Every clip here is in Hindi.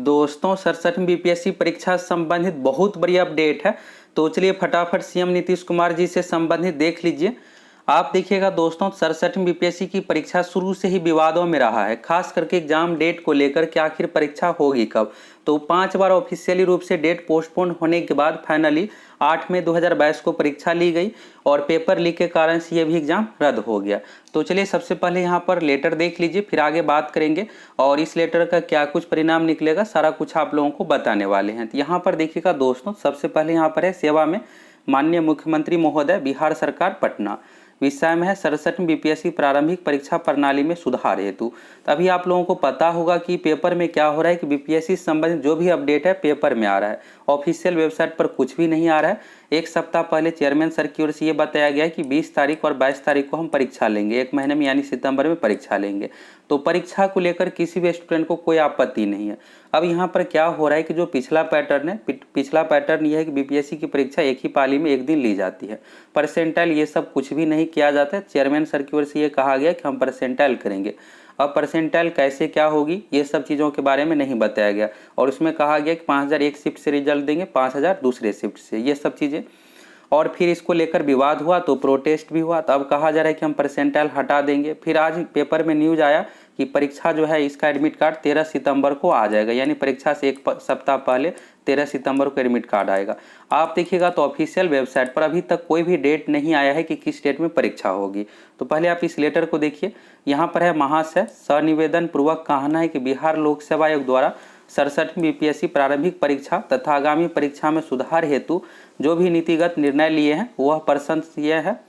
दोस्तों 67वीं बीपीएससी परीक्षा से संबंधित बहुत बड़ी अपडेट है। तो चलिए फटाफट सीएम नीतीश कुमार जी से संबंधित देख लीजिए। आप देखिएगा दोस्तों 67वीं बीपीएससी की परीक्षा शुरू से ही विवादों में रहा है, खास करके एग्जाम डेट को लेकर कि आखिर परीक्षा होगी कब। तो 5 बार ऑफिशियली रूप से डेट पोस्टपोन होने के बाद फाइनली 8 मई 2022 को परीक्षा ली गई और पेपर लीक के कारण से ये भी एग्जाम रद्द हो गया। तो चलिए सबसे पहले यहाँ पर लेटर देख लीजिए, फिर आगे बात करेंगे और इस लेटर का क्या कुछ परिणाम निकलेगा सारा कुछ आप लोगों को बताने वाले हैं। तो यहाँ पर देखिएगा दोस्तों, सबसे पहले यहाँ पर है सेवा में माननीय मुख्यमंत्री महोदय बिहार सरकार पटना, विषय में है 67वीं बीपीएससी प्रारंभिक परीक्षा प्रणाली में सुधार हेतु। तभी आप लोगों को पता होगा कि पेपर में क्या हो रहा है कि बीपीएससी से संबंधित जो भी अपडेट है पेपर में आ रहा है, ऑफिशियल वेबसाइट पर कुछ भी नहीं आ रहा है। एक सप्ताह पहले चेयरमैन सर की ओर से ये बताया गया है कि 20 तारीख और 22 तारीख को हम परीक्षा लेंगे, एक महीने में यानी सितंबर में परीक्षा लेंगे। तो परीक्षा को लेकर किसी भी स्टूडेंट को कोई आपत्ति नहीं है। अब यहाँ पर क्या हो रहा है कि जो पिछला पैटर्न ये है कि बीपीएससी की परीक्षा एक ही पाली में एक दिन ली जाती है, परसेंटाइल ये सब कुछ भी नहीं किया जाता है। चेयरमैन सर की ओर से ये कहा गया कि हम परसेंटाइल करेंगे। अब परसेंटाइल कैसे क्या होगी ये सब चीज़ों के बारे में नहीं बताया गया और उसमें कहा गया कि 5000 एक शिफ्ट से रिजल्ट देंगे, 5000 दूसरे शिफ्ट से, ये सब चीज़ें। और फिर इसको लेकर विवाद हुआ तो प्रोटेस्ट भी हुआ। तो अब कहा जा रहा है कि हम परसेंटाइल हटा देंगे। फिर आज पेपर में न्यूज़ आया कि परीक्षा जो है इसका एडमिट कार्ड 13 सितंबर को आ जाएगा, यानी परीक्षा से एक सप्ताह पहले 13 सितंबर को एडमिट कार्ड आएगा। आप देखिएगा तो ऑफिशियल वेबसाइट पर अभी तक कोई भी डेट नहीं आया है कि किस डेट में परीक्षा होगी। तो पहले आप इस लेटर को देखिए, यहाँ पर है महाशय सनिवेदन पूर्वक कहना है कि बिहार लोक सेवा आयोग द्वारा 67वीं बीपीएससी प्रारंभिक परीक्षा तथा आगामी परीक्षा में सुधार हेतु जो भी नीतिगत निर्णय लिए हैं वह प्रशंसनीय है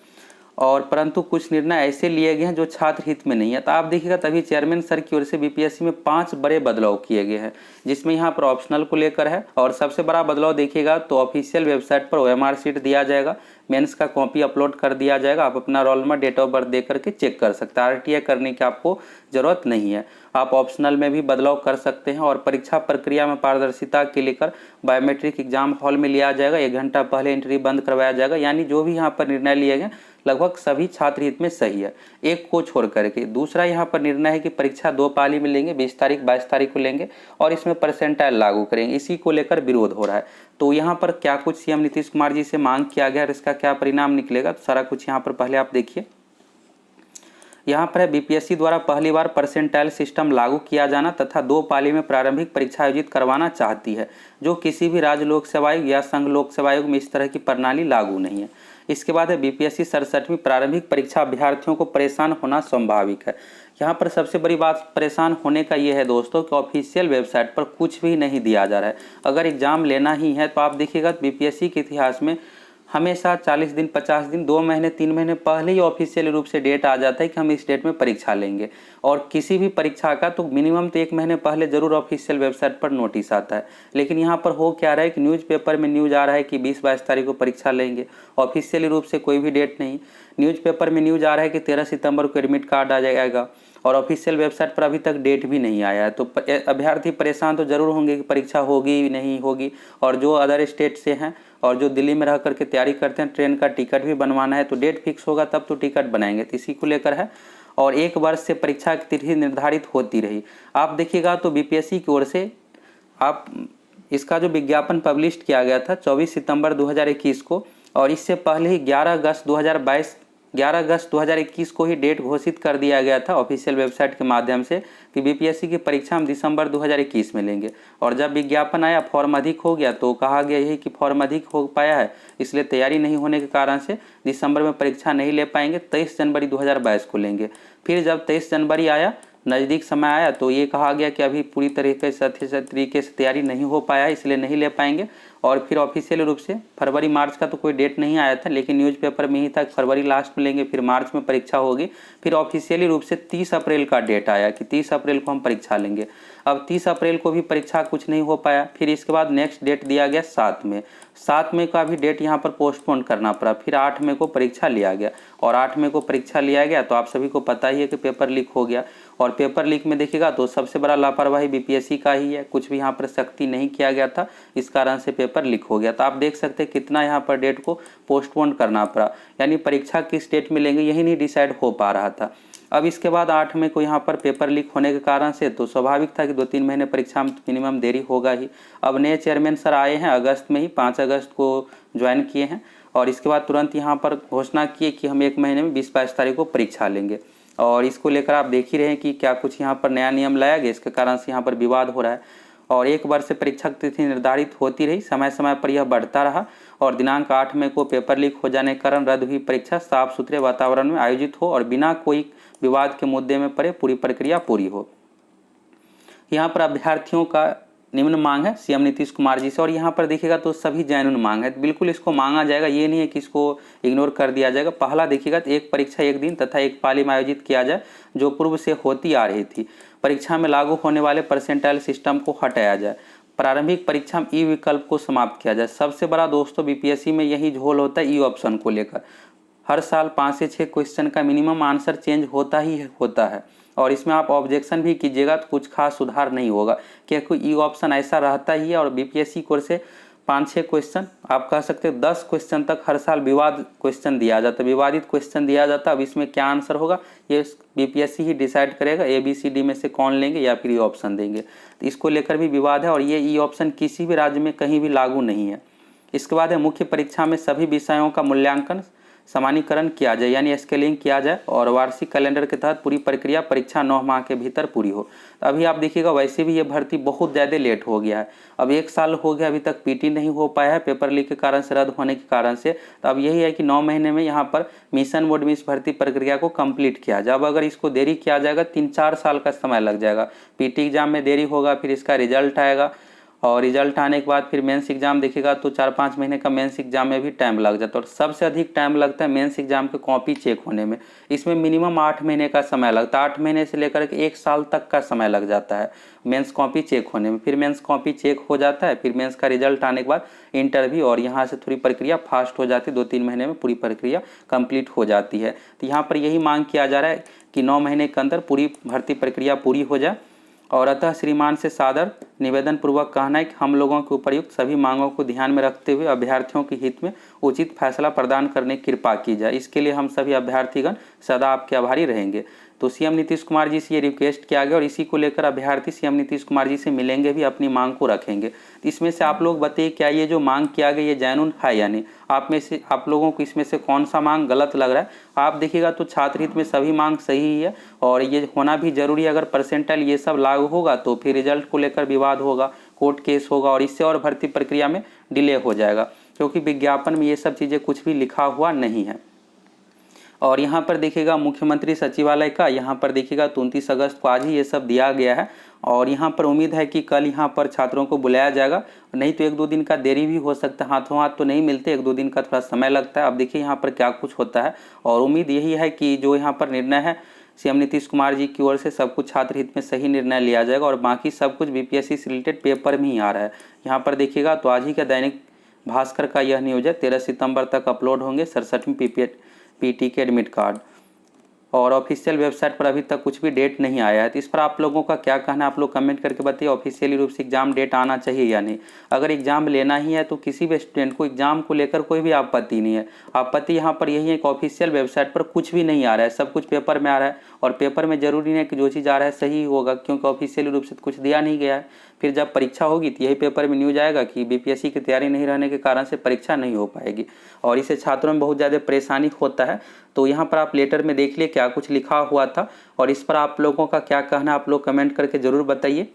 और परंतु कुछ निर्णय ऐसे लिए गए हैं जो छात्र हित में नहीं है। तो आप देखिएगा तभी चेयरमैन सर की ओर से बीपीएससी में 5 बड़े बदलाव किए गए हैं, जिसमें यहाँ पर ऑप्शनल को लेकर है। और सबसे बड़ा बदलाव देखिएगा तो ऑफिशियल वेबसाइट पर ओएमआर शीट दिया जाएगा, मेंस का कॉपी अपलोड कर दिया जाएगा। आप अपना roll number date of birth दे करके चेक कर सकते हैं, आरटीआई करने की आपको जरूरत नहीं है। आप ऑप्शनल में भी बदलाव कर सकते हैं। और परीक्षा प्रक्रिया में पारदर्शिता के लेकर बायोमेट्रिक एग्जाम हॉल में लिया जाएगा, 1 घंटा पहले एंट्री बंद करवाया जाएगा। यानी जो भी यहाँ पर निर्णय लिए गए लगभग सभी छात्र हित में सही है, एक को छोड़ करके। दूसरा यहाँ पर निर्णय है कि परीक्षा 2 पाली में लेंगे, 20 तारीख 22 तारीख को लेंगे और इसमें परसेंटाइल लागू करेंगे। इसी को लेकर विरोध हो रहा है। तो यहाँ पर क्या कुछ सीएम नीतीश कुमार जी से मांग किया गया और इसका क्या परिणाम निकलेगा, तो सारा कुछ यहाँ पर पहले आप देखिए। यहाँ पर है बीपीएससी द्वारा पहली बार परसेंटाइल सिस्टम लागू किया जाना तथा 2 पाली में प्रारंभिक परीक्षा आयोजित करवाना चाहती है, जो किसी भी राज्य लोक सेवा आयोग या संघ लोक सेवा आयोग में इस तरह की प्रणाली लागू नहीं है। इसके बाद है बीपीएससी 67वीं प्रारंभिक परीक्षा अभ्यर्थियों को परेशान होना स्वाभाविक है। यहाँ पर सबसे बड़ी बात परेशान होने का ये है दोस्तों कि ऑफिशियल वेबसाइट पर कुछ भी नहीं दिया जा रहा है। अगर एग्जाम लेना ही है तो आप देखिएगा बीपीएससी के इतिहास में हमेशा 40 दिन 50 दिन 2 महीने 3 महीने पहले ही ऑफिशियल रूप से डेट आ जाता है कि हम इस डेट में परीक्षा लेंगे। और किसी भी परीक्षा का तो मिनिमम तो 1 महीने पहले जरूर ऑफिशियल वेबसाइट पर नोटिस आता है। लेकिन यहाँ पर हो क्या रहा है कि न्यूज़पेपर में न्यूज़ आ रहा है कि 20-22 तारीख को परीक्षा लेंगे, ऑफिशियली रूप से कोई भी डेट नहीं। न्यूज़पेपर में न्यूज़ आ रहा है कि 13 सितंबर को एडमिट कार्ड आ जाएगा और ऑफिशियल वेबसाइट पर अभी तक डेट भी नहीं आया है। तो अभ्यर्थी परेशान तो जरूर होंगे कि परीक्षा होगी नहीं होगी। और जो अदर स्टेट से हैं और जो दिल्ली में रह करके तैयारी करते हैं, ट्रेन का टिकट भी बनवाना है तो डेट फिक्स होगा तब तो टिकट बनाएंगे। तो इसी को लेकर है। और 1 वर्ष से परीक्षा की तिथि निर्धारित होती रही। आप देखिएगा तो बीपीएससी की ओर से आप इसका जो विज्ञापन पब्लिश किया गया था 24 सितंबर 2021 को, और इससे पहले ही 11 अगस्त 2021 को ही डेट घोषित कर दिया गया था ऑफिशियल वेबसाइट के माध्यम से कि बीपीएससी की परीक्षा हम दिसंबर 2021 में लेंगे। और जब विज्ञापन आया फॉर्म अधिक हो गया तो कहा गया यही कि फॉर्म अधिक हो पाया है, इसलिए तैयारी नहीं होने के कारण से दिसंबर में परीक्षा नहीं ले पाएंगे, 23 जनवरी 2022 को लेंगे। फिर जब 23 जनवरी आया, नज़दीक समय आया तो ये कहा गया कि अभी पूरी तरीके से तैयारी नहीं हो पाया है, इसलिए नहीं ले पाएंगे। और फिर ऑफिशियल रूप से फरवरी मार्च का तो कोई डेट नहीं आया था, लेकिन न्यूज़पेपर में ही था फरवरी लास्ट में लेंगे, फिर मार्च में परीक्षा होगी। फिर ऑफिशियली रूप से 30 अप्रैल का डेट आया कि 30 अप्रैल को हम परीक्षा लेंगे। अब 30 अप्रैल को भी परीक्षा कुछ नहीं हो पाया। फिर इसके बाद नेक्स्ट डेट दिया गया 7 मई का भी डेट यहाँ पर पोस्टपोन करना पड़ा। फिर 8 मई को परीक्षा लिया गया और 8 मई को परीक्षा लिया गया तो आप सभी को पता ही है कि पेपर लीक हो गया। और पेपर लीक में देखिएगा तो सबसे बड़ा लापरवाही बीपीएससी का ही है, कुछ भी यहाँ पर सख्ती नहीं किया गया था, इस कारण से पेपर लीक हो गया। तो आप देख सकते हैं कितना यहाँ पर डेट को पोस्टपोन करना पड़ा, यानी परीक्षा किस डेट में लेंगे यही नहीं डिसाइड हो पा रहा था। अब इसके बाद 8 मई को यहाँ पर पेपर लीक होने के कारण से तो स्वाभाविक था कि 2-3 महीने परीक्षा में मिनिमम देरी होगा ही। अब नए चेयरमैन सर आए हैं अगस्त में ही, 5 अगस्त को ज्वाइन किए हैं और इसके बाद तुरंत यहाँ पर घोषणा किए कि हम 1 महीने में 20-22 तारीख को परीक्षा लेंगे। और इसको लेकर आप देख ही रहे हैं कि क्या कुछ यहाँ पर नया नियम लाया गया, इसके कारण से यहाँ पर विवाद हो रहा है। और 1 वर्ष से परीक्षा की तिथि निर्धारित होती रही, समय समय पर यह बढ़ता रहा और दिनांक 8 मई को पेपर लीक हो जाने के कारण रद्द हुई परीक्षा साफ सुथरे वातावरण में आयोजित हो और बिना कोई विवाद के मुद्दे में पड़े पूरी प्रक्रिया पूरी हो। यहाँ पर अभ्यर्थियों का निम्न मांग है सीएम नीतीश कुमार जी से, और यहाँ पर देखिएगा तो सभी जेन्युइन मांग है, बिल्कुल इसको मांगा जाएगा, ये नहीं है कि इसको इग्नोर कर दिया जाएगा। पहला देखिएगा तो एक परीक्षा एक दिन तथा एक पाली में आयोजित किया जाए जो पूर्व से होती आ रही थी। परीक्षा में लागू होने वाले परसेंटाइल सिस्टम को हटाया जाए। प्रारंभिक परीक्षा में ई विकल्प को समाप्त किया जाए। सबसे बड़ा दोस्तों बीपीएससी में यही झोल होता है ई ऑप्शन को लेकर। हर साल 5 से 6 क्वेश्चन का मिनिमम आंसर चेंज होता ही होता है और इसमें आप ऑब्जेक्शन भी कीजिएगा तो कुछ खास सुधार नहीं होगा, क्योंकि ई ऑप्शन ऐसा रहता ही है। और बीपीएससी कोर से 5-6 क्वेश्चन, आप कह सकते हैं 10 क्वेश्चन तक हर साल विवाद क्वेश्चन दिया जाता है, विवादित क्वेश्चन दिया जाता है। अब इसमें क्या आंसर होगा ये बीपीएससी ही डिसाइड करेगा, ABCD में से कौन लेंगे या फिर ई ऑप्शन देंगे। तो इसको लेकर भी विवाद है और ये ई ऑप्शन किसी भी राज्य में कहीं भी लागू नहीं है। इसके बाद है मुख्य परीक्षा में सभी विषयों का मूल्यांकन समानीकरण किया जाए, यानी स्केलिंग किया जाए और वार्षिक कैलेंडर के तहत पूरी प्रक्रिया परीक्षा 9 माह के भीतर पूरी हो। तो अभी आप देखिएगा वैसे भी ये भर्ती बहुत ज़्यादा लेट हो गया है, अब 1 साल हो गया अभी तक पीटी नहीं हो पाया है पेपर लीक के कारण से, रद्द होने के कारण से। तो अब यही है कि 9 महीने में यहाँ पर मिशन मोड में इस भर्ती प्रक्रिया को कंप्लीट किया जाए। अब अगर इसको देरी किया जाएगा 3-4 साल का समय लग जाएगा। पीटी एग्जाम में देरी होगा, फिर इसका रिजल्ट आएगा और रिजल्ट आने के बाद फिर मेंस एग्जाम देखिएगा तो 4-5 महीने का मेंस एग्जाम में भी टाइम लग जाता है। और सबसे अधिक टाइम लगता है मेंस एग्जाम के कॉपी चेक होने में, इसमें मिनिमम 8 महीने का समय लगता है। 8 महीने से लेकर के 1 साल तक का समय लग जाता है मेंस कॉपी चेक होने में। फिर मेंस कॉपी चेक हो जाता है, फिर मेंस का रिजल्ट आने के बाद इंटरव्यू, और यहाँ से थोड़ी प्रक्रिया फास्ट हो जाती है, 2-3 महीने में पूरी प्रक्रिया कंप्लीट हो जाती है। तो यहाँ पर यही मांग किया जा रहा है कि 9 महीने के अंदर पूरी भर्ती प्रक्रिया पूरी हो जाए। और अतः श्रीमान से सादर निवेदन पूर्वक कहना है कि हम लोगों के उपर्युक्त सभी मांगों को ध्यान में रखते हुए अभ्यर्थियों के हित में उचित फैसला प्रदान करने की कृपा की जाए। इसके लिए हम सभी अभ्यर्थीगण सदा आपके आभारी रहेंगे। तो सीएम नीतीश कुमार जी से ये रिक्वेस्ट किया गया और इसी को लेकर अभ्यर्थी सीएम नीतीश कुमार जी से मिलेंगे भी, अपनी मांग को रखेंगे। तो इसमें से आप लोग बताइए क्या ये जो मांग किया गया ये जेन्युइन है या नहीं? आप लोगों को इसमें से कौन सा मांग गलत लग रहा है? आप देखिएगा तो छात्र हित में सभी मांग सही ही है और ये होना भी जरूरी है। अगर परसेंटाइल ये सब लागू होगा तो फिर रिजल्ट को लेकर विवाद होगा, कोर्ट केस होगा और इससे और भर्ती प्रक्रिया में डिले हो जाएगा, क्योंकि विज्ञापन में ये सब चीज़ें कुछ भी लिखा हुआ नहीं है। और यहाँ पर देखिएगा मुख्यमंत्री सचिवालय का, यहाँ पर देखिएगा 29 अगस्त को आज ही ये सब दिया गया है और यहाँ पर उम्मीद है कि कल यहाँ पर छात्रों को बुलाया जाएगा, नहीं तो 1-2 दिन का देरी भी हो सकता है, हाथों हाथ तो नहीं मिलते, 1-2 दिन का थोड़ा समय लगता है। अब देखिए यहाँ पर क्या कुछ होता है और उम्मीद यही है कि जो यहाँ पर निर्णय है सीएम नीतीश कुमार जी की ओर से सब कुछ छात्र हित में सही निर्णय लिया जाएगा और बाकी सब कुछ बीपीएससी से रिलेटेड पेपर में ही आ रहा है। यहाँ पर देखिएगा तो आज ही का दैनिक भास्कर का यह न्यूज़ है, 13 सितंबर तक अपलोड होंगे 67वीं पीटी के एडमिट कार्ड और ऑफिशियल वेबसाइट पर अभी तक कुछ भी डेट नहीं आया है। तो इस पर आप लोगों का क्या कहना है, आप लोग कमेंट करके बताइए। ऑफिशियली रूप से एग्जाम डेट आना चाहिए या नहीं? अगर एग्जाम लेना ही है तो किसी भी स्टूडेंट को एग्जाम को लेकर कोई भी आपत्ति नहीं है। आपत्ति यहाँ पर यही है कि ऑफिशियल वेबसाइट पर कुछ भी नहीं आ रहा है, सब कुछ पेपर में आ रहा है और पेपर में जरूरी नहीं है कि जो चीज़ आ रहा है सही होगा, क्योंकि ऑफिशियली रूप से कुछ दिया नहीं गया है। फिर जब परीक्षा होगी तो यही पेपर में न्यूज आएगा कि बीपीएससी की तैयारी नहीं रहने के कारण से परीक्षा नहीं हो पाएगी और इससे छात्रों में बहुत ज़्यादा परेशानी होता है। तो यहाँ पर आप लेटर में देख लिए क्या कुछ लिखा हुआ था और इस पर आप लोगों का क्या कहना, आप लोग कमेंट करके ज़रूर बताइए।